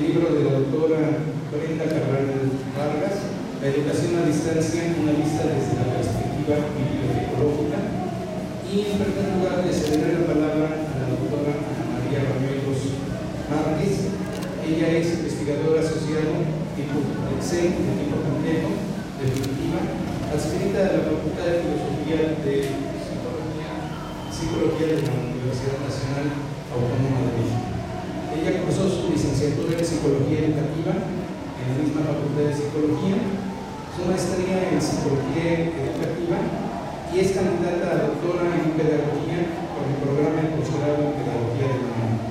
libro de la doctora Brenda Cabral Vargas, La educación a distancia, una vista desde la perspectiva bibliotecológica. Y en primer lugar le cederé la palabra a la doctora Ana María Bañuelos Márquez. Ella es investigadora asociada tipo EXEN, de tipo complejo, definitiva, adscrita a la Facultad de Filosofía de Psicología de la Universidad Nacional Autónoma de México. Ella cursó su licenciatura en Psicología Educativa en la misma Facultad de Psicología, su maestría en Psicología Educativa y es candidata a doctora en Pedagogía por el programa de posgrado en Pedagogía de la UNAM.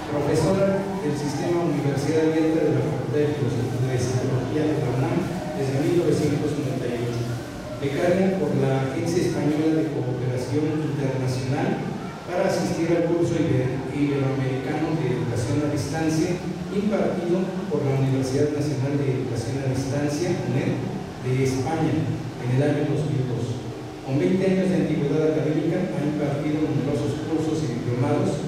Profesora del Sistema Universidad Abierta de la Facultad de Filosofía de Psicología de la UNAM desde 1998. Becaria por la Agencia Española de Cooperación Internacional para asistir al curso iberoamericano de educación a distancia impartido por la Universidad Nacional de Educación a Distancia, UNED, de España en el año 2002. Con 20 años de antigüedad académica ha impartido numerosos cursos y diplomados,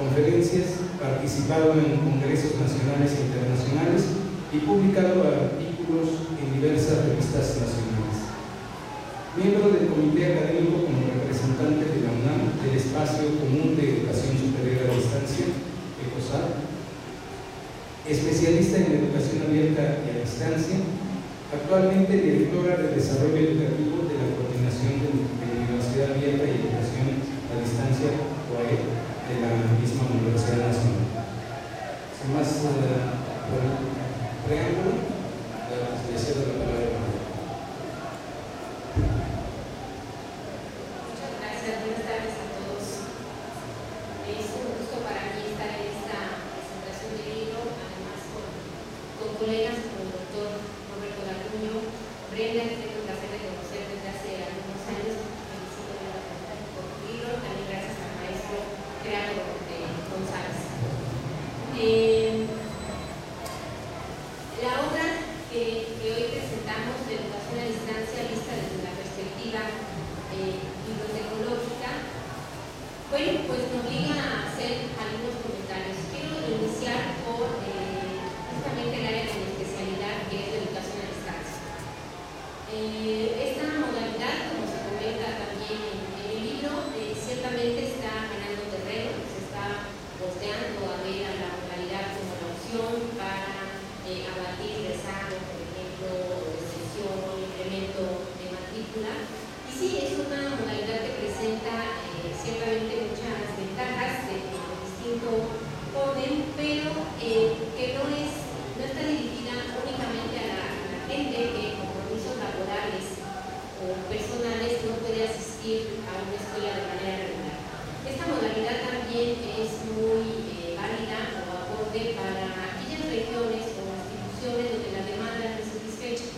conferencias, participado en congresos nacionales e internacionales y publicado artículos en diversas revistas nacionales. Miembro del Comité Académico como representante de la UNAM del Espacio Común de Educación Superior a Distancia, ECOSAD, especialista en educación abierta y a distancia, actualmente directora de Desarrollo Educativo de la Coordinación de la Universidad Abierta y Educación a Distancia, UAE, de la misma Universidad Nacional. Sin más preámbulo, le cedo la palabra. Muchas gracias, buenas tardes a todos. Es un gusto para mí estar en esta presentación del libro, además con colegas como el doctor Roberto Garduño, Brenda, que tengo el placer de conocer desde hace algunos años. Felicito por tu libro, también gracias al maestro Creado González. La obra que hoy presentamos de educación a distancia vista desde la perspectiva bibliotecológica, bueno, pues me obliga a hacer algunos comentarios. Quiero iniciar por justamente el área de mi especialidad, que es la educación a distancia. Esta modalidad, como se comenta también en el libro, ciertamente está ganando terreno, se está volteando a ver a la modalidad como la opción para abatir rezago, por ejemplo, restricción, incremento de matrícula. Y sí, es una modalidad que presenta ciertamente muchas ventajas de distinto orden, pero que no está dirigida únicamente a la gente que por compromisos laborales o personales no puede asistir a una escuela de manera regular. Esta modalidad también es muy válida o acorde para aquellas regiones o instituciones donde la demanda no es satisfecha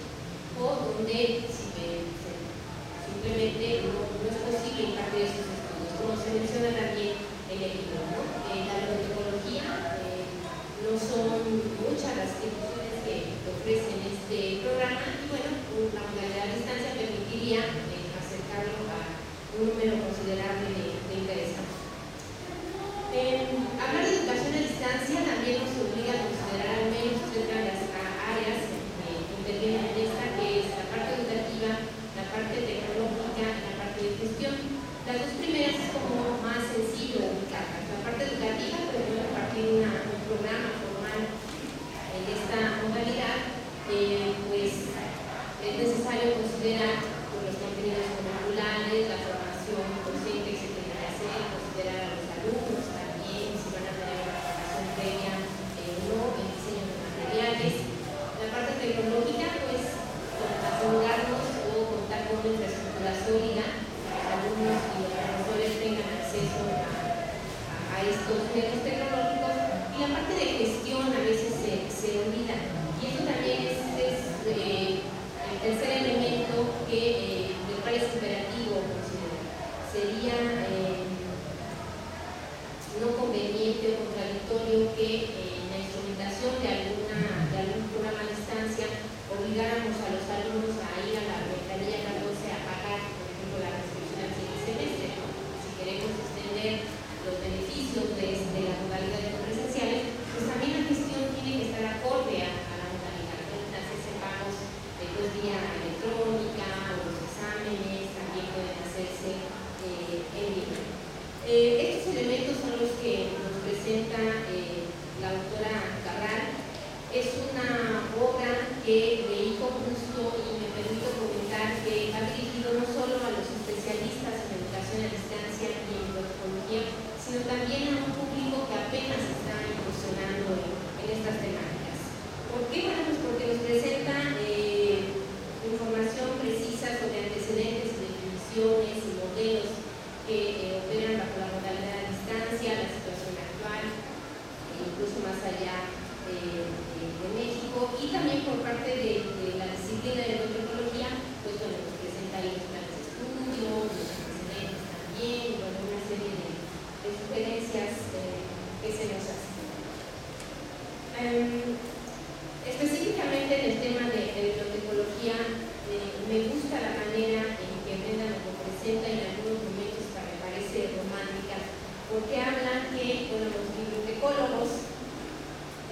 o donde simplemente no es posible impartir esos estudios, como se menciona también en el libro, ¿no? La bibliotecología, no son muchas las instituciones que ofrecen este programa y bueno, la modalidad a distancia permitiría acercarlo a un número considerable de interesados.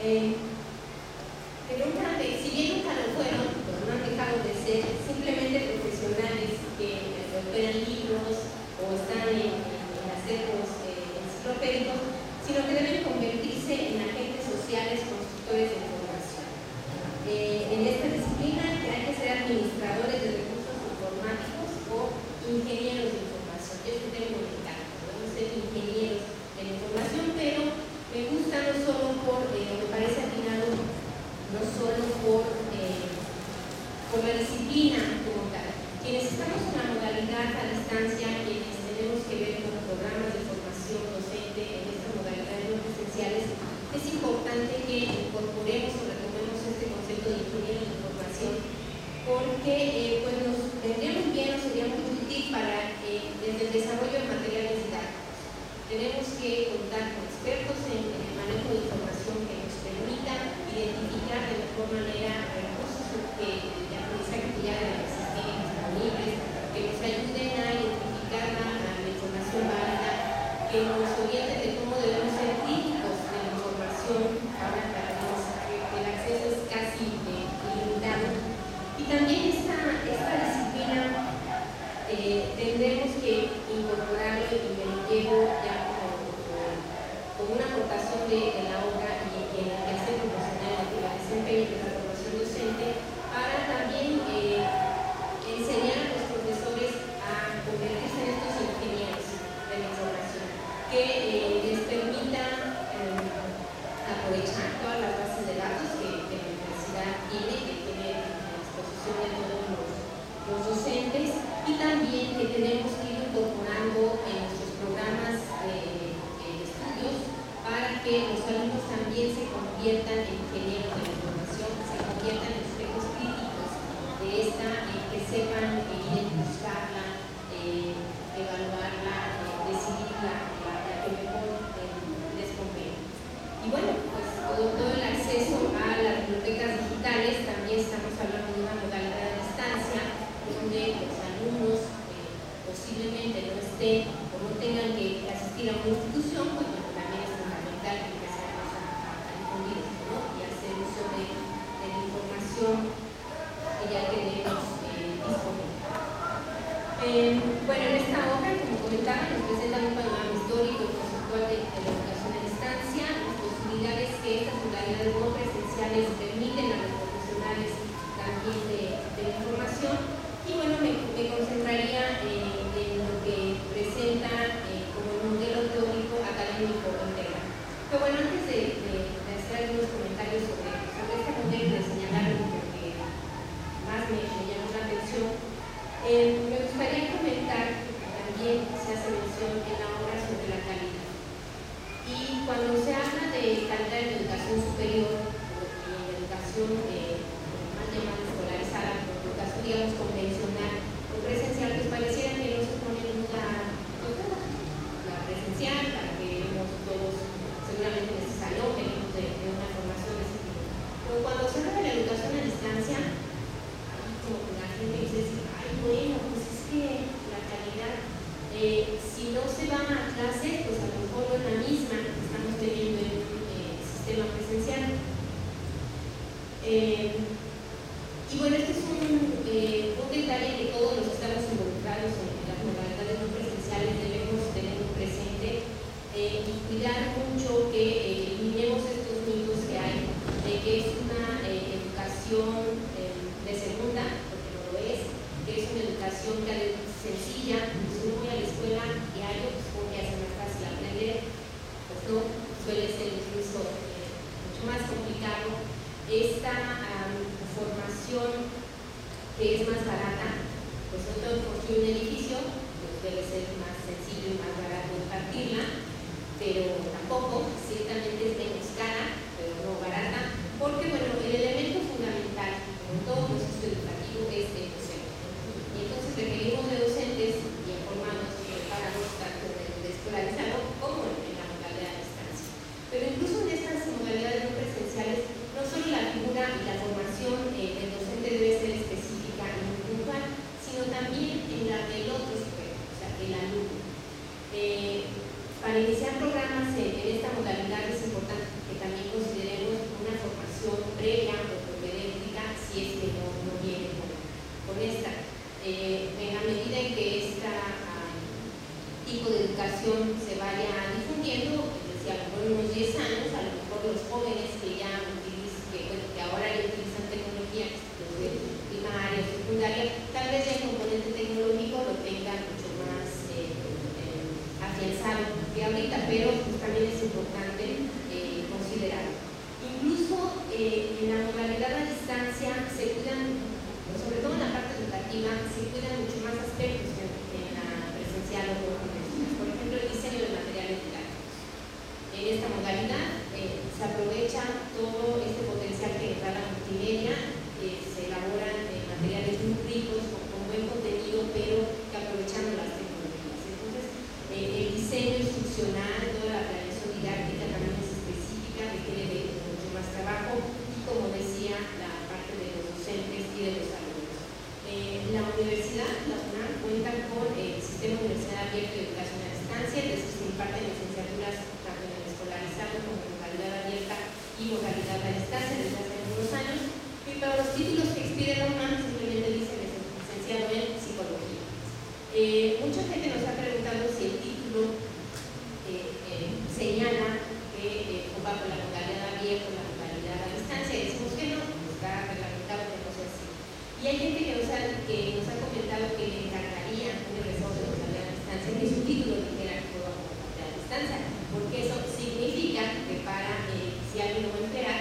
que nunca, si bien nunca lo fueron, pues no han dejado de ser simplemente profesionales que operan libros o están en acervos enciclopédicos, sino que deben convertirse en agentes sociales constructores de información. En esta disciplina hay que ser administradores de recursos informáticos o ingenieros de información. Este término me encanta, podemos ser ingenieros de la información, pero me gusta no solo me parece atinado, no solo por la disciplina como tal. Quienes estamos en la modalidad a distancia, quienes tenemos que ver con programas de formación docente en estas modalidades no presenciales, es importante que incorporemos o retomemos este concepto de ingeniero de información, porque pues nos vendría muy bien, nos sería muy útil para desde el desarrollo de materiales didácticos. Tenemos que contar con expertos en el manejo de información que nos permita identificar de mejor manera recursos de aprendizaje que ya deben existir disponibles, que nos ayuden a identificar la información válida, que nos orienten de cómo debemos ser críticos de la información, ahora que el acceso es casi ilimitado. Y también esta disciplina tendremos que incorporarlo y me lo llevo ya como una aportación de la obra y en el quehacer profesional de la desempeño de la formación docente, para también enseñar a los profesores a convertirse en estos ingenieros de la información, que les permita aprovechar todas las bases de datos que la universidad tiene, que tiene a disposición de todos los docentes, y también que tenemos que ir incorporando en nuestros programas de estudios para que los alumnos también se conviertan en ingenieros de la información, se conviertan en sujetos críticos de esta, que sepan identificarla, evaluarla, decidirla, la que mejor les conviene. Y bueno, pues todo el acceso a las bibliotecas digitales, también estamos hablando de una modalidad de distancia, donde los alumnos posiblemente no estén o no tengan que asistir a una institución, pues bueno, también es fundamental que empecemos a difundir esto, ¿no? Y hacer uso de la información que ya tenemos disponible. Bueno, en esta obra, como comentaba, nos presenta un panorama histórico y conceptual de la educación a distancia, las posibilidades que estas modalidades no presenciales permiten a los profesionales también de la información. Y bueno, me concentraría en lo que presenta como el modelo teórico académico integral. Pero bueno, antes de hacer algunos comentarios sobre este modelo, de señalarlo porque más me llamó la atención, me gustaría comentar que también se hace mención en la obra sobre la calidad. Y cuando se habla de calidad en educación superior y en educación más llamada escolarizada, educación digamos convencional o presencial, pues pareciera que no se pone en duda la presencial, para que vemos todos seguramente en ese salón, venimos de una formación de ese tipo. Pero cuando se habla de la educación a distancia, ahí como que la gente dice, ay bueno, pues es que la calidad, si no se va a clase, pues a lo mejor no es la misma que estamos teniendo en un sistema presencial. Y bueno, este es un detalle que todos los que estamos involucrados en las modalidades no presenciales debemos tener presente y cuidar mucho que eliminemos estos mitos que hay de que es una educación de segunda, porque no lo es, que es una educación sencilla, pues uno voy a la escuela diario, pues porque hace más fácil aprender, pues no, suele ser incluso mucho más complicado. Esta formación que es más barata, pues no tengo que construir un edificio, pues debe ser más sencillo y más barato impartirla, pero tampoco, ciertamente es menos cara, pero no barata, porque bueno, el elemento fundamental en todo proceso educativo es el docente. Y entonces requerimos de docentes bien formados, preparados, tanto de escolarizado como en la modalidad de distancia. Pero incluso en estas modalidades no presenciales, no solo la figura y la formación del docente debe ser específica y muy puntual, sino también en la del otro sujeto, o sea, el alumno. Para iniciar programas en esta y modalidad a distancia desde hace algunos años, y para los títulos que expide la UNAM simplemente dice licenciado en psicología. Mucha gente nos ha preguntado si el título señala que va con la modalidad abierta o la modalidad a distancia, y decimos que no, está reglamentado que no sea así. Y hay gente que nos ha comentado que le encantaría un egresado de modalidad a distancia que su título dijera que va con la modalidad a distancia, porque eso significa que para, si alguien lo va a emplear,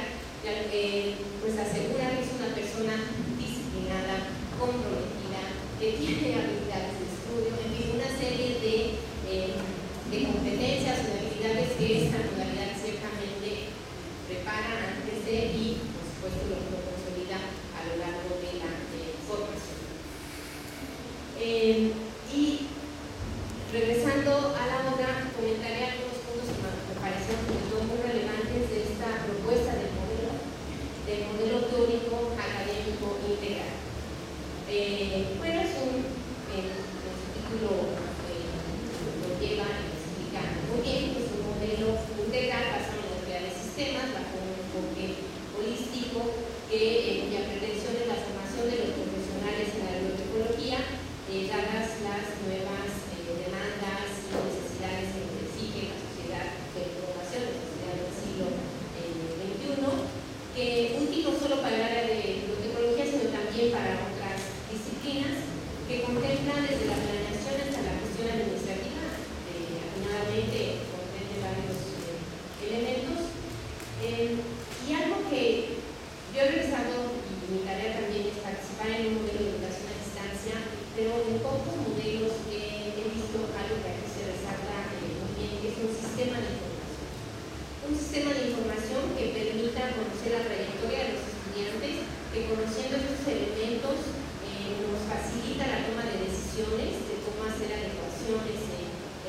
pues asegura que es una persona disciplinada, comprometida, que tiene habilidades de estudio, en fin, una serie de competencias o de habilidades que esta modalidad ciertamente prepara antes de y, por supuesto, lo consolida a lo largo de la formación. Y regresando a la obra, comentaré algunos puntos que me parecieron muy relevantes de esta propuesta del modelo teórico académico integral. Bueno, es su título lo lleva y lo explica muy bien, es un modelo integral basado en la teoría de sistemas, bajo un enfoque holístico cuya pretensión es la formación de los profesionales en la biotecnología, dadas las nuevas demandas y necesidades que nos exige la sociedad de información, la sociedad del siglo XXI, que útil no solo para el área de biotecnología, sino también para otras disciplinas, que contemplan desde la planeación hasta la gestión administrativa, afinadamente comprende varios elementos. Y algo que yo he realizado, y mi tarea también es participar en un modelo de educación a distancia, pero en pocos modelos he visto algo que aquí se resalta muy bien, que es un sistema de información. Un sistema de información que permita conocer la trayectoria de los estudiantes, que conociendo estos elementos nos facilita la toma de decisiones, de cómo hacer adecuaciones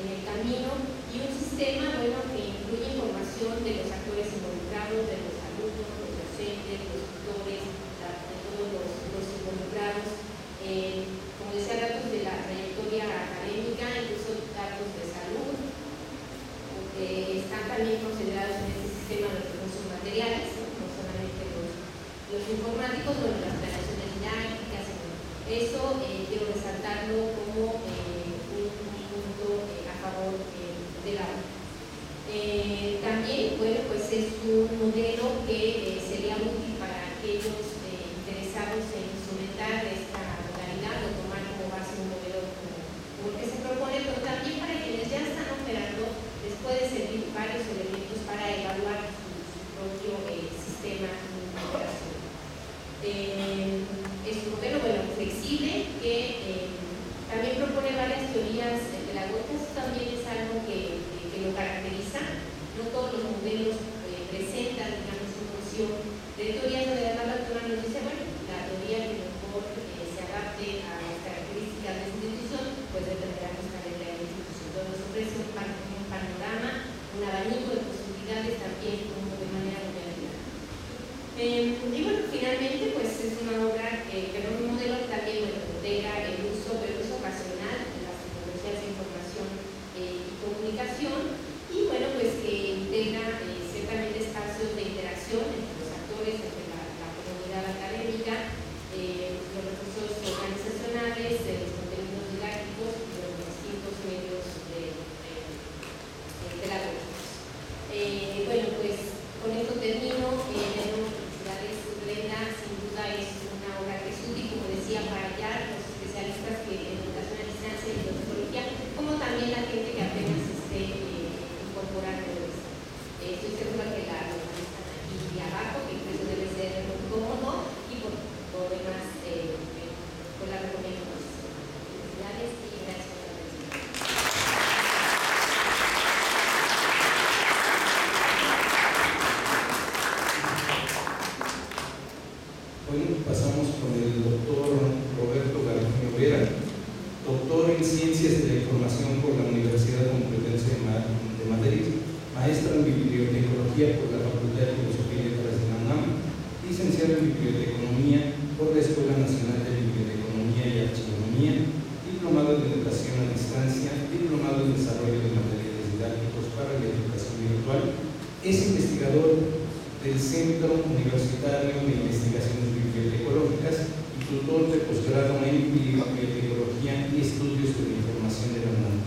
en el camino, y un sistema que incluye información de los actores involucrados, de los alumnos, los docentes, los tutores, de todos los involucrados, como decía, datos de la trayectoria académica, incluso datos de salud, que están también considerados en este sistema los recursos materiales, no solamente los informáticos, sino las planeaciones didácticas. Eso quiero resaltarlo como un punto a favor de la obra. También, bueno, pues es un modelo que sería útil para aquellos interesados en instrumentar esta modalidad o tomar como base un modelo como el que se propone, pero también para quienes ya están operando les puede servir varios elementos para evaluar su propio sistema de integración. Es un modelo flexible que también propone varias teorías pedagógicas. Esto también es algo que lo caracteriza. No todos los modelos presentan, digamos, una noción de teorías donde además la autora nos dice, bueno, la teoría que mejor se adapte a las características de esta institución, pues dependerá justamente de la institución. Entonces nos ofrece un panorama, un abanico de posibilidades también como de manera muy amplia. Y bueno, finalmente pues es una obra que un modelo también integra el uso, pero es ocasional, de las tecnologías de información y comunicación, y bueno, pues que integra ciertamente espacios de interacción entre los actores, entre la comunidad académica, los recursos organizacionales, los contenidos didácticos y los distintos medios pedagógicos. Bueno, pues con esto termino. Brenda, sin duda es una obra que es útil, como decía, para ya los especialistas en educación a distancia y biotecnología, como también la gente que apenas esté incorporando esto. Estoy segura que la están aquí abajo, que eso debe ser muy cómodo, y por lo demás, pues la recomiendo mucho. Felicidades y gracias por la atención. Bueno, pasamos con el doctor Roberto Garduño Vera, doctor en Ciencias de la Información por la Universidad Complutense de Madrid, maestro en Bibliotecología por la Facultad de Filosofía y Letras de la UNAM, licenciado en Biblioteconomía por la Escuela Nacional de Biblioteconomía y Archivonomía, diplomado en Educación a Distancia, diplomado en Desarrollo de Materiales Didácticos para la Educación Virtual, es investigador del Centro Universitario de Investigaciones Bibliotecológicas y tutor de posgrado en Bibliotecología y Estudios de la Información de la UNAM.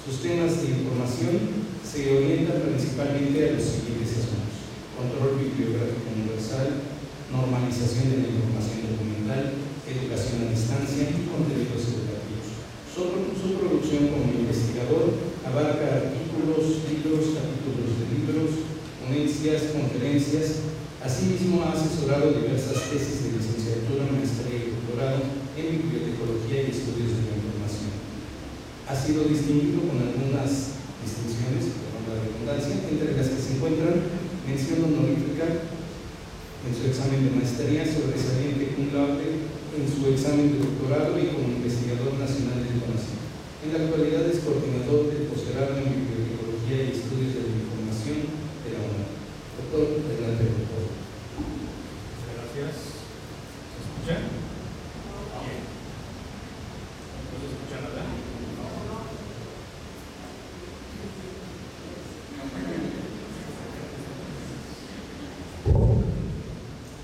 Sus temas de información se orientan principalmente a los siguientes asuntos: control bibliográfico universal, normalización de la información documental, educación a distancia y contenidos educativos. Su producción como investigador abarca artículos, libros, capítulos de libros, ponencias, conferencias. Asimismo, ha asesorado diversas tesis de licenciatura, maestría y doctorado en bibliotecología y estudios de la información. Ha sido distinguido con algunas distinciones, por la redundancia, entre las que se encuentran mención honorífica en su examen de maestría, sobresaliente cum laude en su examen de doctorado y como investigador nacional del CONACYT. En la actualidad es coordinador del posgrado en Bibliotecología y Estudios de la Información de la UNAM. Doctor, adelante, por favor. Muchas gracias. ¿Se escucha? Bien. ¿No se escucha nada?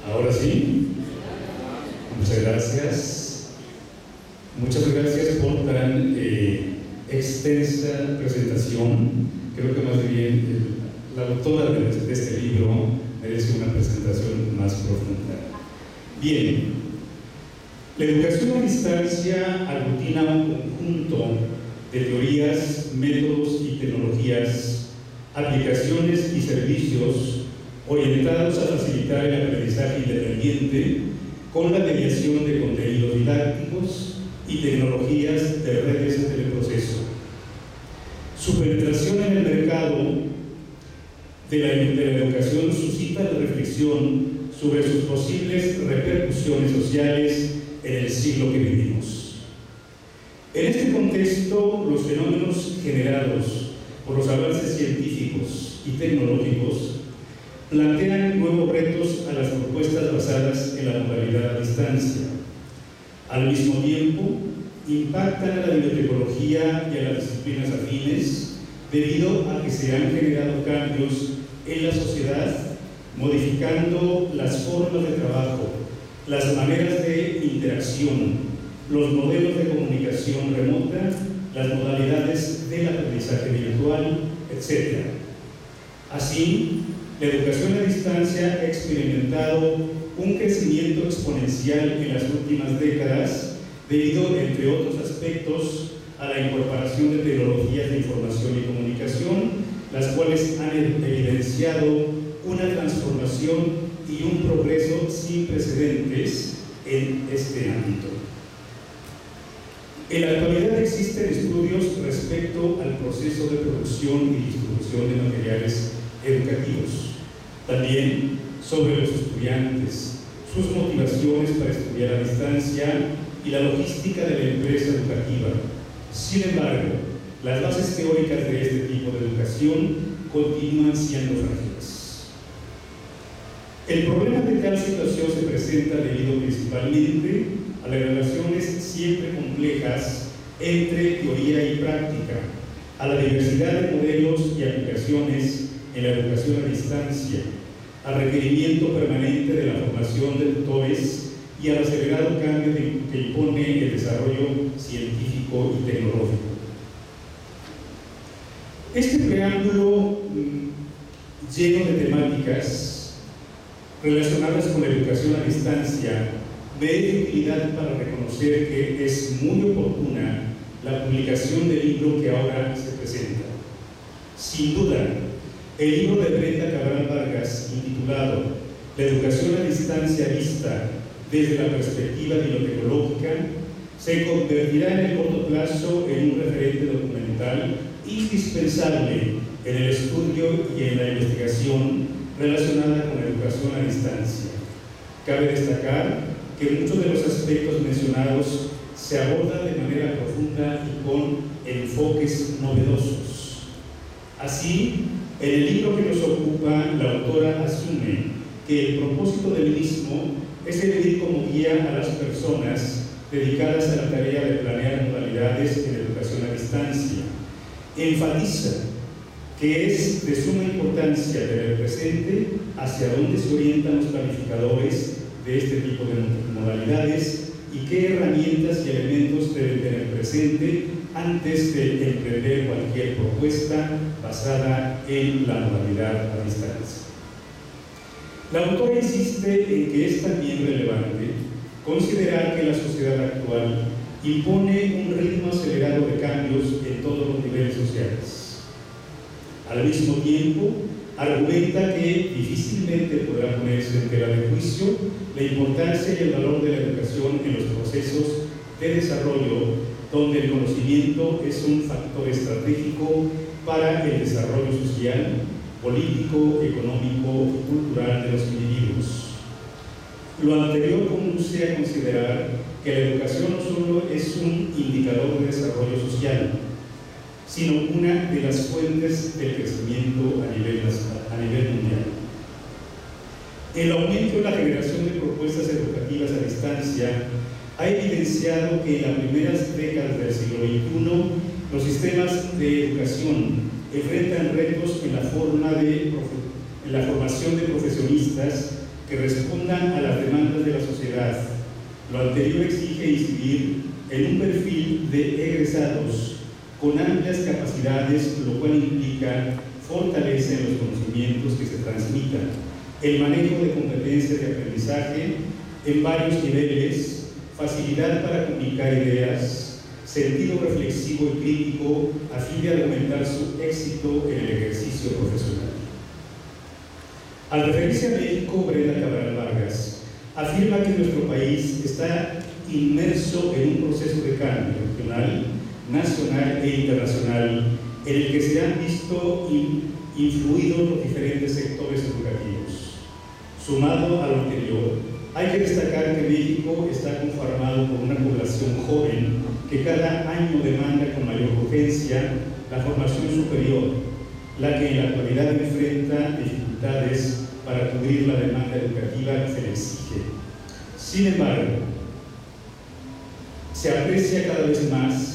Ahora sí. Muchas gracias. Muchas gracias por tan extensa presentación. Creo que más bien la autora de este libro merece una presentación más profunda. Bien, la educación a distancia aglutina un conjunto de teorías, métodos y tecnologías, aplicaciones y servicios orientados a facilitar el aprendizaje independiente con la mediación de contenidos didácticos y tecnologías de redes del proceso. Su penetración en el mercado de la educación suscita la reflexión sobre sus posibles repercusiones sociales en el siglo que vivimos. En este contexto, los fenómenos generados por los avances científicos y tecnológicos plantean nuevos retos a las propuestas basadas en la modalidad a distancia. Al mismo tiempo, impactan a la bibliotecología y a las disciplinas afines debido a que se han generado cambios en la sociedad, modificando las formas de trabajo, las maneras de interacción, los modelos de comunicación remota, las modalidades del aprendizaje virtual, etc. Así, la educación a distancia ha experimentado un crecimiento exponencial en las últimas décadas debido, entre otros aspectos, a la incorporación de tecnologías de información y comunicación, las cuales han evidenciado una transformación y un progreso sin precedentes en este ámbito. En la actualidad existen estudios respecto al proceso de producción y distribución de materiales educativos, también sobre los estudiantes, sus motivaciones para estudiar a distancia y la logística de la empresa educativa. Sin embargo, las bases teóricas de este tipo de educación continúan siendo frágiles. El problema de tal situación se presenta debido principalmente a las relaciones siempre complejas entre teoría y práctica, a la diversidad de modelos y aplicaciones en la educación a distancia, al requerimiento permanente de la formación de tutores y al acelerado cambio que impone el desarrollo científico y tecnológico. Este preámbulo lleno de temáticas relacionadas con la educación a distancia me es de utilidad para reconocer que es muy oportuna la publicación del libro que ahora se presenta. Sin duda, el libro de Brenda Cabral Vargas, intitulado La educación a distancia vista desde la perspectiva bibliotecológica, se convertirá en el corto plazo en un referente documental indispensable en el estudio y en la investigación relacionada con la educación a distancia. Cabe destacar que muchos de los aspectos mencionados se abordan de manera profunda y con enfoques novedosos. Así, en el libro que nos ocupa, la autora asume que el propósito del mismo es servir como guía a las personas dedicadas a la tarea de planear modalidades en educación a distancia. Enfatiza que es de suma importancia tener presente hacia dónde se orientan los planificadores de este tipo de modalidades y qué herramientas y elementos deben tener presente antes de emprender cualquier propuesta basada en la modalidad a distancia. La autora insiste en que es también relevante considerar que la sociedad actual impone un ritmo acelerado de cambios en todos los niveles sociales. Al mismo tiempo, argumenta que difícilmente podrá ponerse en tela de juicio la importancia y el valor de la educación en los procesos de desarrollo, donde el conocimiento es un factor estratégico para el desarrollo social, político, económico y cultural de los individuos. Lo anterior conduce a considerar que la educación no solo es un indicador de desarrollo social, sino una de las fuentes del crecimiento a nivel mundial. El aumento en la generación de propuestas educativas a distancia ha evidenciado que en las primeras décadas del siglo XXI los sistemas de educación enfrentan retos en la formación de profesionistas que respondan a las demandas de la sociedad. Lo anterior exige incidir en un perfil de egresados con amplias capacidades, lo cual implica fortaleza en los conocimientos que se transmitan, el manejo de competencias de aprendizaje en varios niveles, facilidad para comunicar ideas, sentido reflexivo y crítico a fin de argumentar su éxito en el ejercicio profesional. Al referirse a México, Brenda Cabral Vargas afirma que nuestro país está inmerso en un proceso de cambio regional, nacional e internacional en el que se han visto influidos los diferentes sectores educativos. Sumado a lo anterior, hay que destacar que México está conformado por una población joven que cada año demanda con mayor urgencia la formación superior, la que en la actualidad enfrenta dificultades para cubrir la demanda educativa que se le exige. Sin embargo, se aprecia cada vez más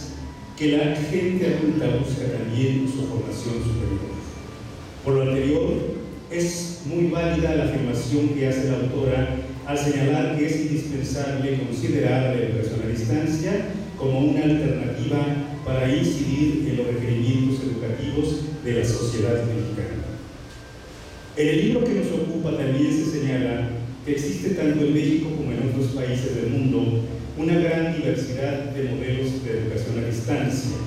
que la gente adulta busca también su formación superior. Por lo anterior, es muy válida la afirmación que hace la autora al señalar que es indispensable considerar la educación a distancia como una alternativa para incidir en los requerimientos educativos de la sociedad mexicana. En el libro que nos ocupa también se señala que existe tanto en México como en otros países del mundo una gran diversidad de modelos de educación a distancia.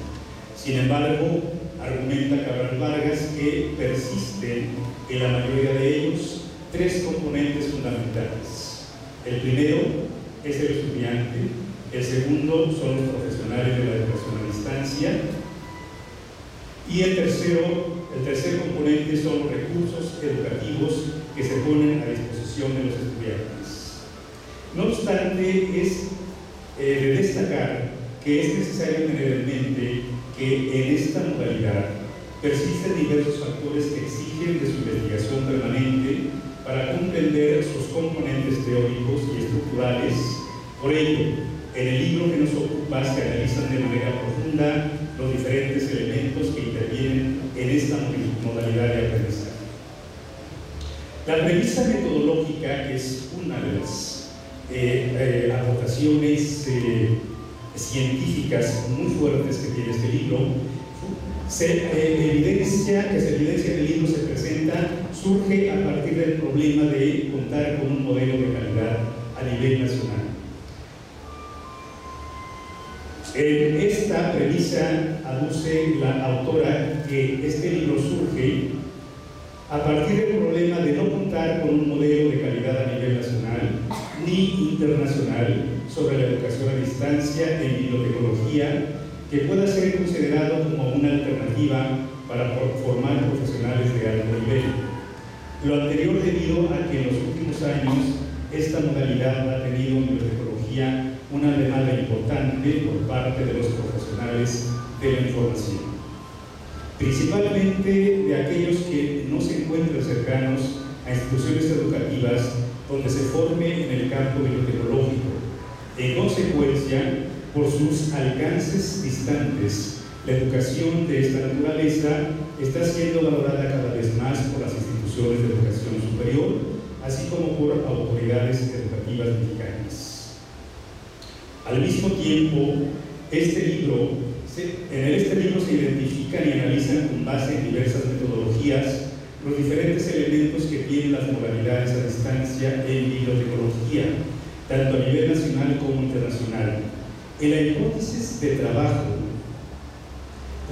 Sin embargo, argumenta Cabral Vargas que persisten en la mayoría de ellos tres componentes fundamentales. El primero es el estudiante, el segundo son los profesionales de la educación a distancia y el tercer componente son los recursos educativos que se ponen a disposición de los estudiantes. No obstante, es de destacar que es necesario tener en mente que en esta modalidad persisten diversos factores que exigen de su investigación permanente para comprender sus componentes teóricos y estructurales. Por ello, en el libro que nos ocupa se analizan de manera profunda los diferentes elementos que intervienen en esta modalidad de aprendizaje. La premisa metodológica, que es una de las aportaciones científicas muy fuertes que tiene este libro, se evidencia en el libro, se presenta, surge a partir del problema de contar con un modelo de calidad a nivel nacional. En esta premisa aduce la autora que este libro surge a partir del problema de no contar con un modelo de calidad a nivel nacional ni internacional sobre la educación a distancia en bibliotecología que pueda ser considerado como una alternativa para formar profesionales de alto nivel. Lo anterior debido a que en los últimos años esta modalidad ha tenido en bibliotecología una demanda importante por parte de los profesionales de la información, principalmente de aquellos que no se encuentran cercanos a instituciones educativas donde se forme en el campo bibliotecológico. En consecuencia, por sus alcances distantes La educación de esta naturaleza está siendo valorada cada vez más por las instituciones de educación superior, así como por autoridades educativas mexicanas. Al mismo tiempo, en este libro se identifican y analizan con base en diversas metodologías los diferentes elementos que tienen las modalidades a distancia en bibliotecología, tanto a nivel nacional como internacional. En la hipótesis de trabajo,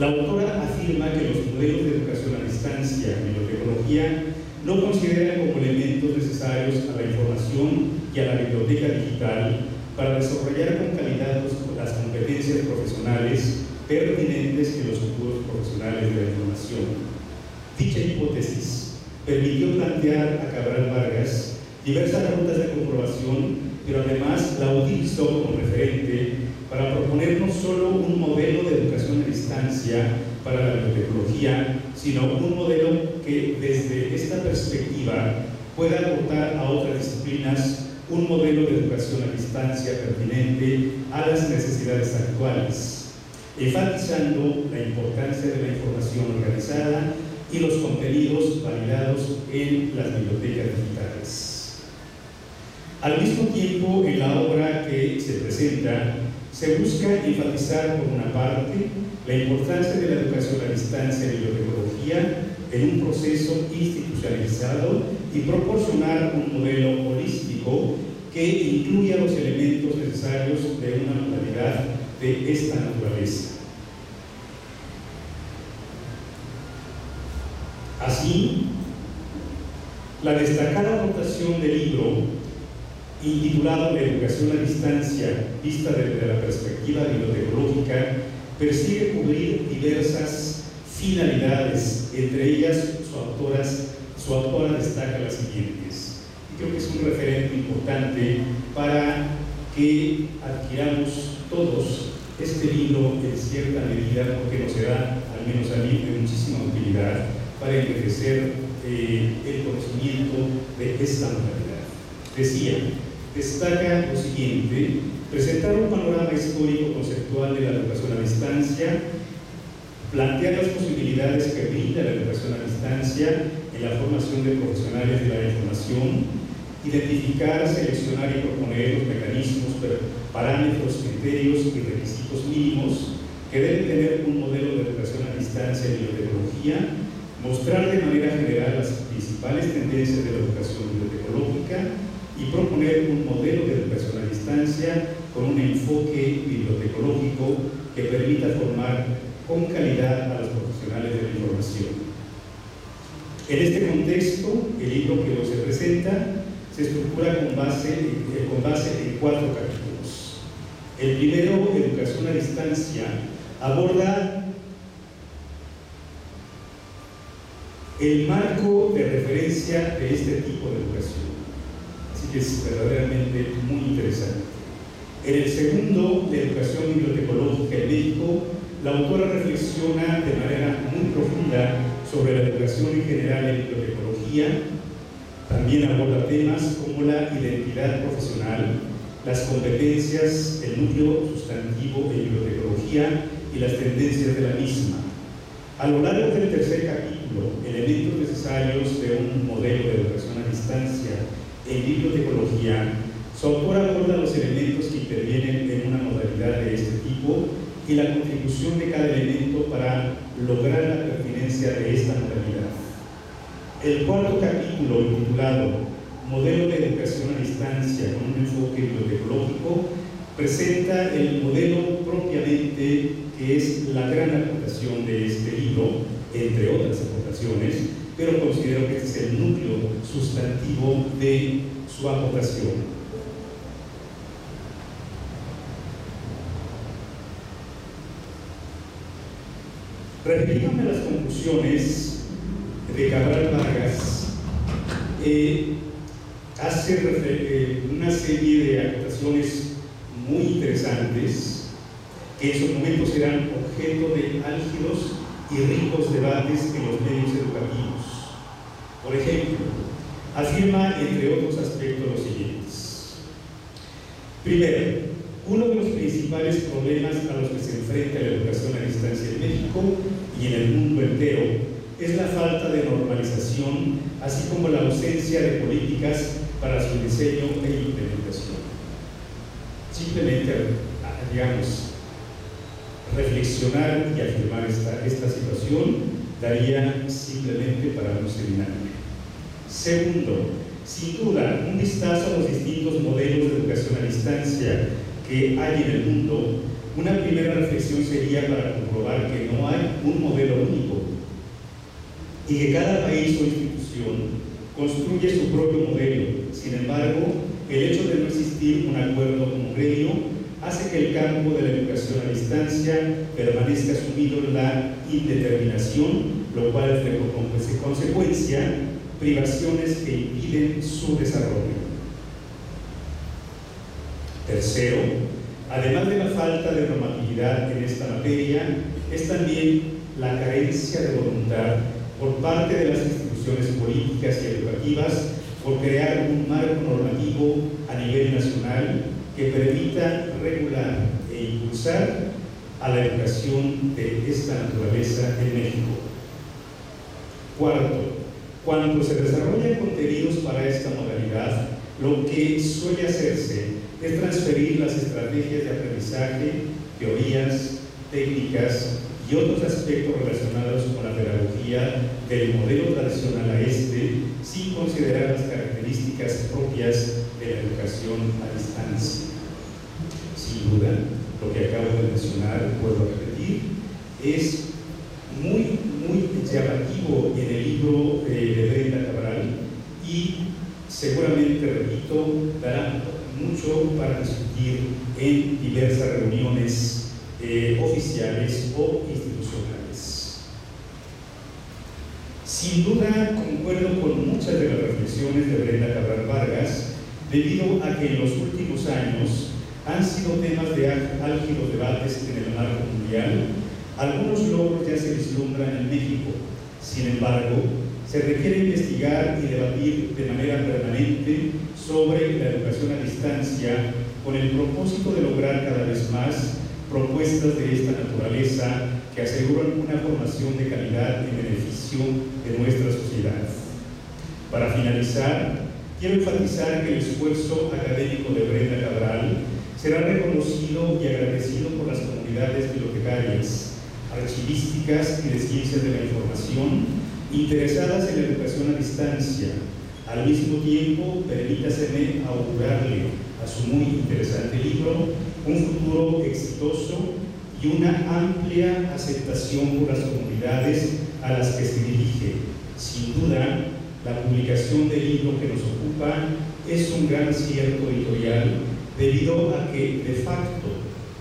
la autora afirma que los modelos de educación a distancia en bibliotecología no consideran como elementos necesarios a la información y a la biblioteca digital para desarrollar con calidad las competencias profesionales pertinentes en los futuros profesionales de la información. Dicha hipótesis permitió plantear a Cabral Vargas diversas rutas de comprobación, pero además la utilizó como referente para proponer no solo un modelo de educación a distancia para la bibliotecología, sino un modelo que desde esta perspectiva pueda aportar a otras disciplinas un modelo de educación a distancia pertinente a las necesidades actuales, enfatizando la importancia de la información organizada y los contenidos validados en las bibliotecas digitales. Al mismo tiempo, en la obra que se presenta, se busca enfatizar, por una parte, la importancia de la educación a distancia en bibliotecología en un proceso institucionalizado y proporcionar un modelo holístico que incluya los elementos necesarios de una modalidad de esta naturaleza. Así, la destacada aportación del libro, intitulado La educación a distancia, vista desde la perspectiva bibliotecológica, persigue cubrir diversas finalidades. Entre ellas, su autora destaca las siguientes. Y creo que es un referente importante para que adquiramos todos este libro en cierta medida, porque nos será, al menos a mí, de muchísima utilidad para enriquecer el conocimiento de esta modalidad. Decía, destaca lo siguiente: presentar un panorama histórico conceptual de la educación a distancia, plantear las posibilidades que brinda la educación a distancia en la formación de profesionales de la información, identificar, seleccionar y proponer los mecanismos, parámetros, criterios y requisitos mínimos que deben tener un modelo de educación a distancia en bibliotecología, mostrar de manera general las principales tendencias de la educación bibliotecológica y proponer un modelo de educación a distancia con un enfoque bibliotecológico que permita formar con calidad a los profesionales de la información. En este contexto, el libro que hoy se presenta se estructura con base en 4 capítulos. El primero, Educación a distancia, aborda el marco de referencia de este tipo de educación. Así que es verdaderamente muy interesante. En el segundo, de Educación bibliotecológica en México, la autora reflexiona de manera muy profunda sobre la educación en general en bibliotecología. También aborda temas como la identidad profesional, las competencias, el núcleo sustantivo en bibliotecología y las tendencias de la misma. A lo largo del tercer capítulo, elementos necesarios de un modelo de educación a distancia en bibliotecología, su autora aborda los elementos que intervienen en una modalidad de este tipo y la contribución de cada elemento para lograr la pertinencia de esta modalidad. El cuarto capítulo, intitulado Modelo de educación a distancia con un enfoque bibliotecológico, presenta el modelo propiamente, que es la gran aportación de este libro, entre otras aportaciones, pero considero que este es el núcleo sustantivo de su aportación. Refiriéndome a las conclusiones de Cabral Vargas, hace una serie de acotaciones muy interesantes que en su momento serán objeto de álgidos y ricos debates en los medios educativos. Por ejemplo, afirma, entre otros aspectos, los siguientes. Primero, uno de los principios principales problemas a los que se enfrenta la educación a distancia en México y en el mundo entero es la falta de normalización, así como la ausencia de políticas para su diseño e implementación. Simplemente, digamos, reflexionar y afirmar esta situación daría simplemente para un seminario. Segundo, sin duda, un vistazo a los distintos modelos de educación a distancia que hay en el mundo, una primera reflexión sería para comprobar que no hay un modelo único y que cada país o institución construye su propio modelo. Sin embargo, el hecho de no existir un acuerdo homogéneo hace que el campo de la educación a distancia permanezca sumido en la indeterminación, lo cual trae como consecuencia privaciones que impiden su desarrollo. Tercero, además de la falta de normatividad en esta materia, es también la carencia de voluntad por parte de las instituciones políticas y educativas por crear un marco normativo a nivel nacional que permita regular e impulsar a la educación de esta naturaleza en México. Cuarto, cuando se desarrollan contenidos para esta modalidad, lo que suele hacerse es transferir las estrategias de aprendizaje, teorías, técnicas y otros aspectos relacionados con la pedagogía del modelo tradicional a este, sin considerar las características propias de la educación a distancia. Sin duda, lo que acabo de mencionar, vuelvo a repetir, es muy llamativo en el libro de Brenda Cabral y seguramente, repito, dará mucho para discutir en diversas reuniones oficiales o institucionales. Sin duda, concuerdo con muchas de las reflexiones de Brenda Cabral Vargas, debido a que en los últimos años han sido temas de álgidos debates en el marco mundial. Algunos logros ya se vislumbran en México. Sin embargo, se requiere investigar y debatir de manera permanente sobre la educación a distancia con el propósito de lograr cada vez más propuestas de esta naturaleza que aseguran una formación de calidad en beneficio de nuestra sociedad. Para finalizar, quiero enfatizar que el esfuerzo académico de Brenda Cabral será reconocido y agradecido por las comunidades bibliotecarias, archivísticas y de ciencias de la información interesadas en la educación a distancia. Al mismo tiempo, permítaseme augurarle a su muy interesante libro un futuro exitoso y una amplia aceptación por las comunidades a las que se dirige. Sin duda, la publicación del libro que nos ocupa es un gran acierto editorial debido a que, de facto,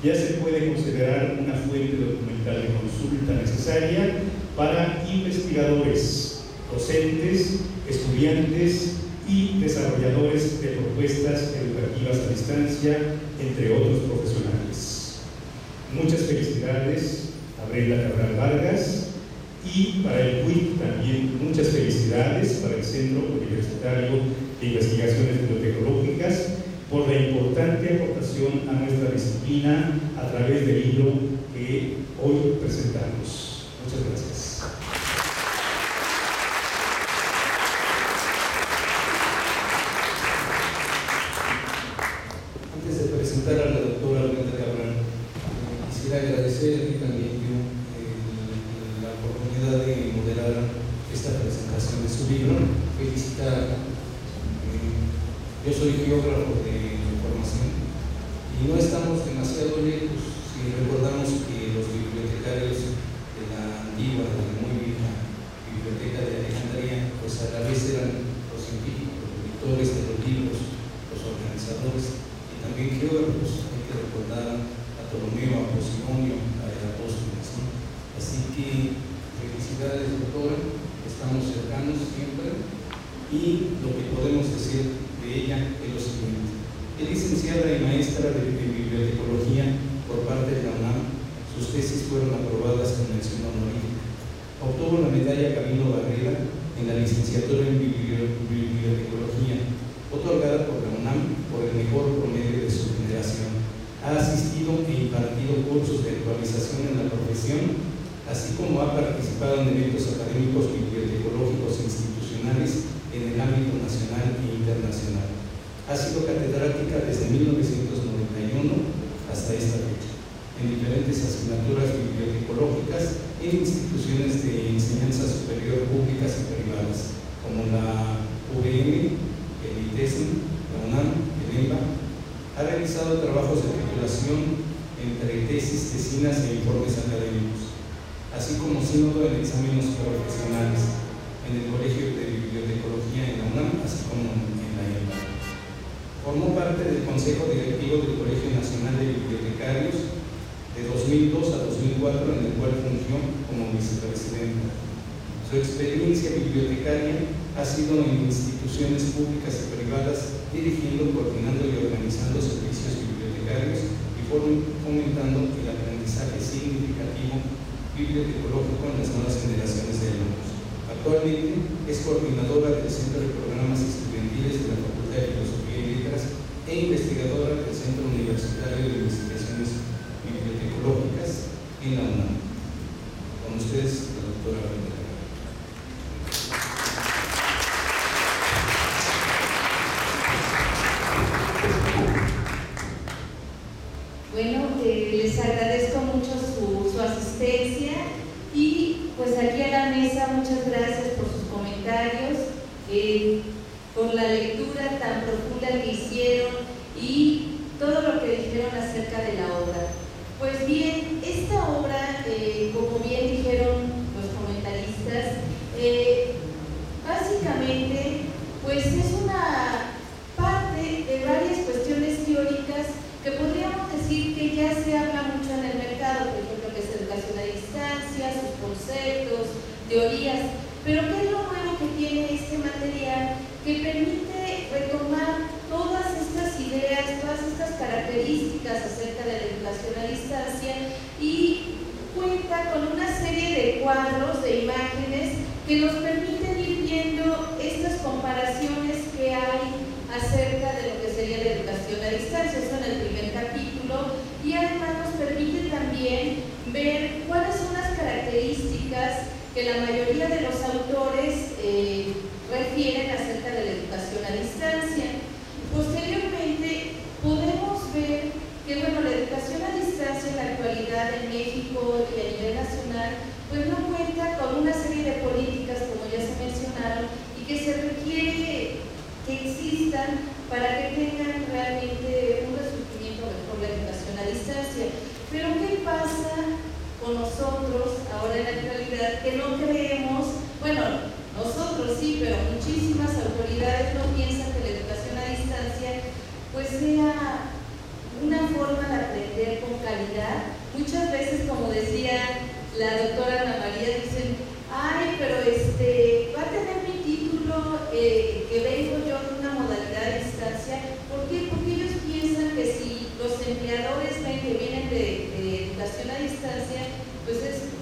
ya se puede considerar una fuente documental de consulta necesaria para investigadores, docentes, estudiantes y desarrolladores de propuestas educativas a distancia, entre otros profesionales. Muchas felicidades a Brenda Cabral Vargas y para el CUIC también muchas felicidades para el Centro Universitario de Investigaciones Bibliotecnológicas por la importante aportación a nuestra disciplina a través del libro que hoy presentamos. Muchas gracias. Antes de presentar a la doctora Brenda Cabral, quisiera agradecer también la oportunidad de moderar esta presentación de su libro. Felicitar. Yo soy geógrafo de información y no estamos demasiado lejos si recordamos que los bibliotecarios de la antigua, de la muy vieja biblioteca de Alejandría, pues a la vez eran los científicos, los lectores de los libros, los organizadores y también geógrafos. Hay que recordar a Ptolomeo, a Posimonio, a Eratóstenes, ¿no? Así que felicidades, doctora, estamos cercanos siempre y lo que podemos decir de ella es lo siguiente. Es licenciada y maestra de bibliotecología por parte de la UNAM. Sus tesis fueron aprobadas con mención honorífica. Obtuvo la medalla Gabino Barrera en la licenciatura en bibliotecología, otorgada por la UNAM por el mejor promedio de su generación. Ha asistido en participado en eventos académicos bibliotecológicos e institucionales en el ámbito nacional e internacional. Ha sido catedrática desde 1991 hasta esta fecha, en diferentes asignaturas bibliotecológicas en instituciones de enseñanza superior públicas y privadas, como la UVM, el ITESM, la UNAM, el EMBA. Ha realizado trabajos de titulación entre tesis, tesinas e informes académicos, así como sínodo en exámenes profesionales en el Colegio de Bibliotecología en la UNAM, así como en la EMBA. Formó parte del Consejo Directivo del Colegio Nacional de Bibliotecarios de 2002 a 2004, en el cual fungió como vicepresidenta. Su experiencia bibliotecaria ha sido en instituciones públicas y privadas, dirigiendo, coordinando y organizando servicios bibliotecarios y fomentando el aprendizaje significativo bibliotecológico en las nuevas generaciones de alumnos. Actualmente es coordinadora del Centro de Programas Estudiantiles de la Facultad de Filosofía y Letras e investigadora del Centro Universitario de Investigaciones Bibliotecológicas en la UNAM. Con ustedes, la doctora Brenda. Bueno, les agradezco mucho su asistencia y pues aquí a la mesa muchas gracias por sus comentarios, por la lectura tan profunda que hicieron y todo lo que dijeron acerca de la obra. Pues bien, esta obra, como bien dijeron los comentaristas, básicamente pues es una parte de varias cuestiones teóricas que podríamos decir que ya se habla mucho en el mercado, por ejemplo, que es educación a distancia, sus conceptos, teorías, pero ¿qué es lo nuevo que tiene este material? Que permite retomar todas estas ideas, todas estas características acerca de la educación a distancia y cuenta con una serie de cuadros, de imágenes que nos permiten ir viendo estas comparaciones que hay acerca de lo que sería la educación a distancia. Eso en el primer capítulo, y además nos permite también ver cuáles son las características que la mayoría de los autores refieren acerca de la educación a distancia. Posteriormente podemos ver que bueno, la educación a distancia en la actualidad en México y a nivel nacional pues no cuenta con una serie de políticas, como ya se mencionaron, y que se requiere que existan para que tengan realmente un resurgimiento mejor la educación a distancia. Pero ¿qué pasa con nosotros ahora en la actualidad que no creemos? Bueno, nosotros sí, pero muchísimas autoridades no piensan que la educación a distancia pues sea una forma de aprender con calidad. Muchas veces, como decía la doctora Ana María, dicen, ay, pero va a tener mi título que vengo yo de una modalidad a distancia. ¿Por qué? Porque ellos piensan que si los empleadores ven que vienen de educación a distancia, pues es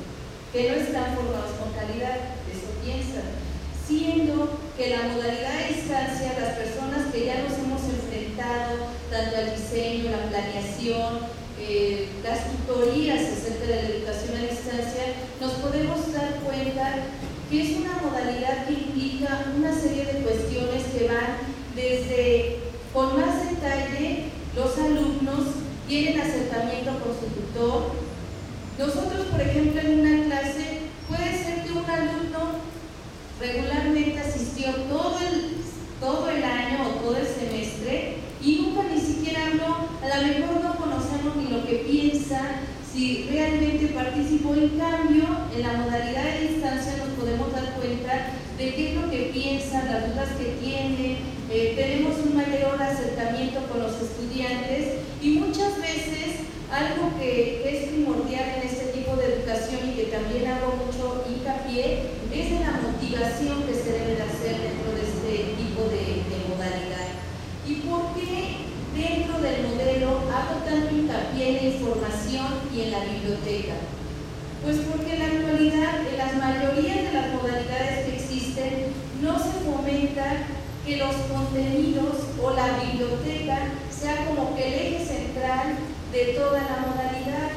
que no están formados con calidad, eso piensan. Siendo que la modalidad a distancia, las personas que ya nos hemos enfrentado tanto al diseño, la planeación, las tutorías acerca de la educación a distancia, nos podemos dar cuenta que es una modalidad que implica una serie de cuestiones que van desde, con más detalle, los alumnos tienen acercamiento con su tutor. Nosotros, por ejemplo, en una clase, puede ser que un alumno regularmente asistió todo el año o todo el semestre y nunca ni siquiera habló, a lo mejor no conocemos ni lo que piensa, si realmente participó. En cambio, en la modalidad de distancia nos podemos dar cuenta de qué es lo que piensa, las dudas que tiene, tenemos un mayor acercamiento con los estudiantes y muchas veces algo que es primordial en este tipo de educación y que también hago mucho hincapié es en la motivación que se debe de hacer dentro de este tipo de modalidad. ¿Y por qué dentro del modelo hago tanto hincapié en la información y en la biblioteca? Pues porque en la actualidad, en las mayorías de las modalidades que existen, no se fomenta que los contenidos o la biblioteca sea como que el eje central de toda la modalidad.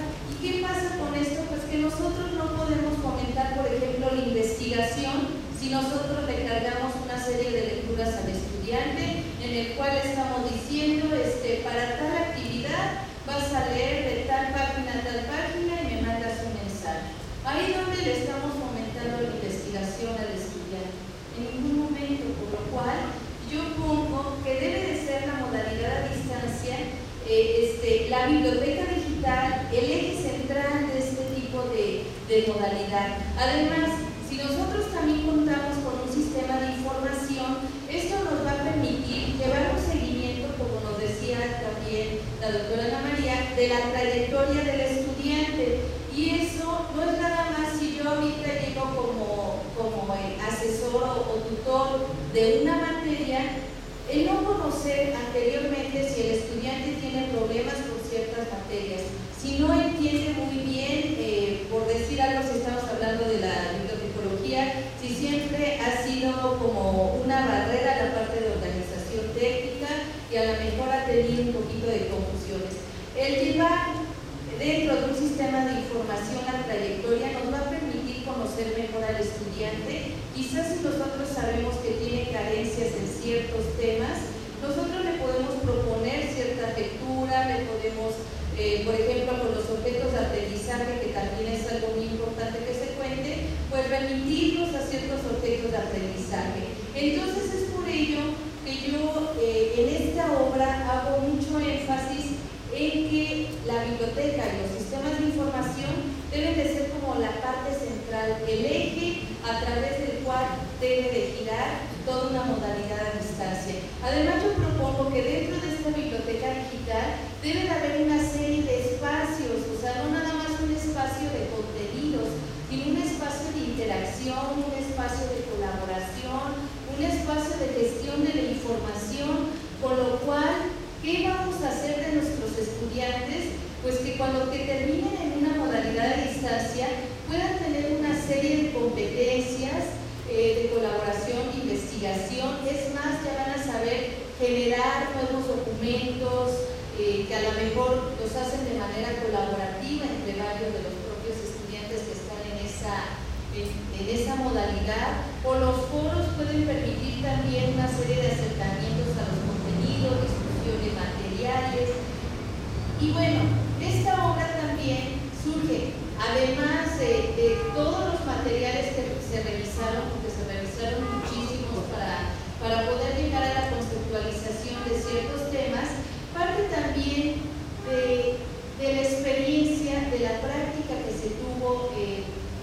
¿Y qué pasa con esto? Pues que nosotros no podemos fomentar, por ejemplo, la investigación si nosotros le cargamos una serie de lecturas al estudiante en el cual estamos diciendo, para tal actividad vas a leer de tal página a tal página y me mandas un mensaje. Ahí es donde le estamos fomentando la investigación al estudiante. En ningún momento, por lo cual yo pongo que debe de ser la modalidad a distancia, la biblioteca digital, el eje central de este tipo de modalidad. Además, si nosotros también contamos con un sistema de información, esto nos va a permitir llevar un seguimiento, como nos decía también la doctora Ana María, de la trayectoria del estudiante. Y eso no es nada más si yo ahorita llego como asesor o tutor de una materia, el no conocer anteriormente si el estudiante tiene problemas con ciertas materias, si no entiende muy bien, por decir algo, si estamos hablando de la bibliotecología, si siempre ha sido como una barrera la parte de organización técnica y a lo mejor ha tenido un poquito de confusiones. El llevar dentro de un sistema de información la trayectoria nos va a permitir conocer mejor al estudiante. Quizás si nosotros sabemos que tiene carencias en ciertos temas, nosotros le podemos proponer cierta lectura, le podemos, por ejemplo, con los objetos de aprendizaje, que también es algo muy importante que se cuente, pues remitirnos a ciertos objetos de aprendizaje. Entonces es por ello que yo en esta obra hago mucho énfasis en que la biblioteca y los sistemas de información deben de ser como la parte central, el eje a través del cual debe de girar toda una modalidad a distancia. Además, yo propongo que dentro de esta biblioteca digital debe de haber una serie de espacios, o sea, no nada más un espacio de contenidos, sino un espacio de interacción, un espacio de colaboración, un espacio de gestión de la información, con lo cual, ¿qué vamos a hacer de nuestros estudiantes? Pues que cuando terminen en una modalidad a distancia puedan tener una serie de competencias de colaboración, de investigación. Es más, ya van a saber generar nuevos documentos que a lo mejor los hacen de manera colaborativa entre varios de los propios estudiantes que están en esa modalidad. O los foros pueden permitir también una serie de acercamientos a los contenidos, discusiones materiales. Y bueno, esta obra también surge, además de todos los materiales que se revisaron, porque se revisaron muchísimos para poder llegar a la conceptualización de ciertos temas, parte también de la experiencia, de la práctica que se tuvo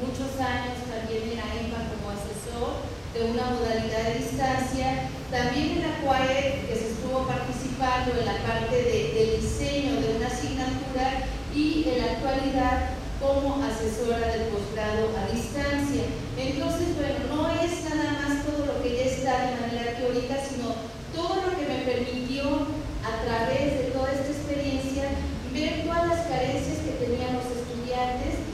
muchos años también en la EMPA como asesor de una modalidad de distancia, también en la CUAED, que se estuvo participando en la parte del diseño de una asignatura, y en la actualidad como asesora del posgrado a distancia. Entonces, bueno, no es nada más todo lo que ya está de manera teórica, sino todo lo que me permitió a través de toda esta experiencia ver todas las carencias que tenían los estudiantes,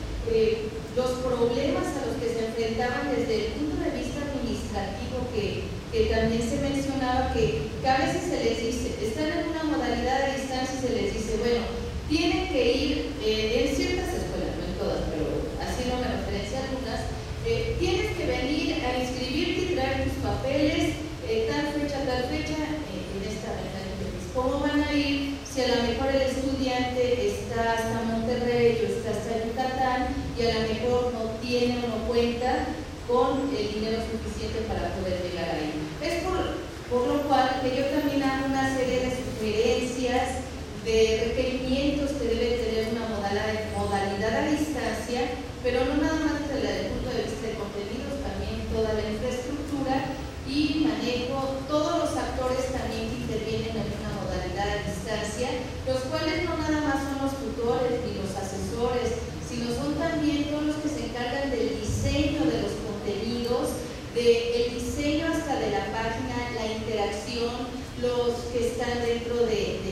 los problemas a los que se enfrentaban desde el punto de vista administrativo, que también se mencionaba que a veces se les dice, están en una modalidad a distancia y se les dice, bueno, tienen que ir en ciertas escuelas, no en todas, pero así no me referencia a algunas, tienes que venir a inscribirte y traer tus papeles, tal fecha, en esta ventana. ¿Cómo van a ir si a lo mejor el estudiante está hasta Monterrey o está hasta Yucatán y a lo mejor no tiene o no cuenta con el dinero suficiente para poder llegar ahí? Es por lo cual que yo también hago una serie de sugerencias, de requerimientos que debe tener una modalidad a distancia, pero no nada más desde el punto de vista de contenidos, también toda la infraestructura y manejo, todos los actores también que intervienen en una modalidad a distancia, los cuales no nada más son los tutores ni los asesores, sino son también todos los que se encargan del diseño de los contenidos, del diseño hasta de la página, la interacción, los que están dentro de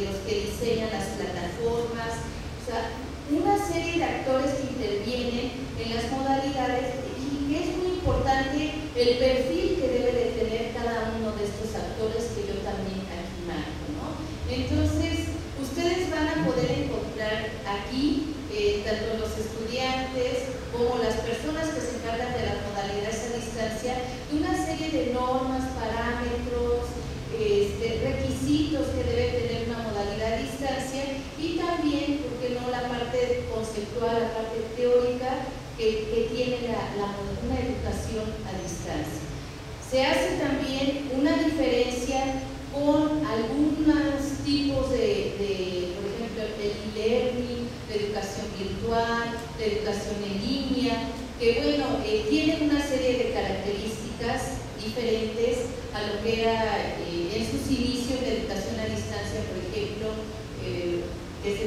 los que diseñan las plataformas, o sea, una serie de actores que intervienen en las modalidades, y que es muy importante el perfil que debe de tener cada uno de estos actores que yo también aquí marco, ¿no? Entonces, ustedes van a poder encontrar aquí tanto los estudiantes como las personas que se encargan de las modalidades a distancia, una serie de normas, parámetros, requisitos que debe tener una modalidad a distancia, y también, ¿por qué no?, la parte conceptual, la parte teórica que tiene una educación a distancia. Se hace también una diferencia con algunos tipos de por ejemplo, el e-learning, la educación virtual, la educación en línea, que bueno, tienen una serie de características diferentes a lo que era en sus inicios de educación a distancia, por ejemplo, que se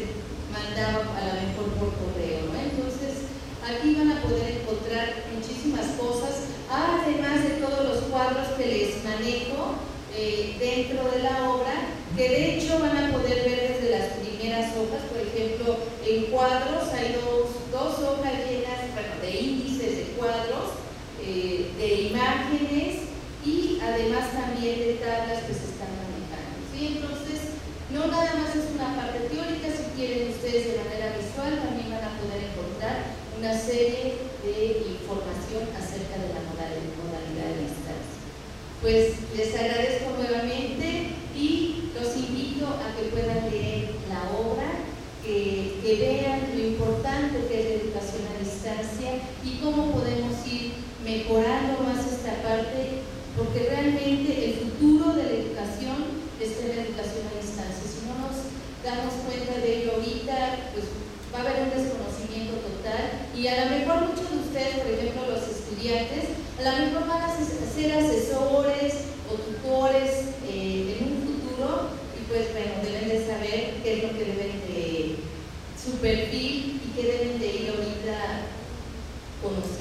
mandaba a lo mejor por correo, ¿no? Entonces, aquí van a poder encontrar muchísimas cosas, además de todos los cuadros que les manejo dentro de la obra, que de hecho van a poder ver desde las primeras hojas. Por ejemplo, en cuadros hay dos hojas llenas, bueno, de índices de cuadros, de imágenes y además también de tablas que se están manejando, ¿sí? Entonces, no nada más es una parte teórica, si quieren ustedes de manera visual también van a poder encontrar una serie de información acerca de la modalidad de distancia. Pues les agradezco nuevamente y los invito a que puedan leer la obra, que vean lo importante que es la educación a distancia y cómo podemos ir mejorando más esta parte, porque realmente el futuro de la educación está en la educación a distancia. Si no nos damos cuenta de ello ahorita, pues va a haber un desconocimiento total, y a lo mejor muchos de ustedes, por ejemplo los estudiantes, a lo mejor van a ser asesores o tutores en un futuro, y pues bueno, deben de saber qué es lo que deben de, su perfil, y qué deben de ir ahorita conociendo.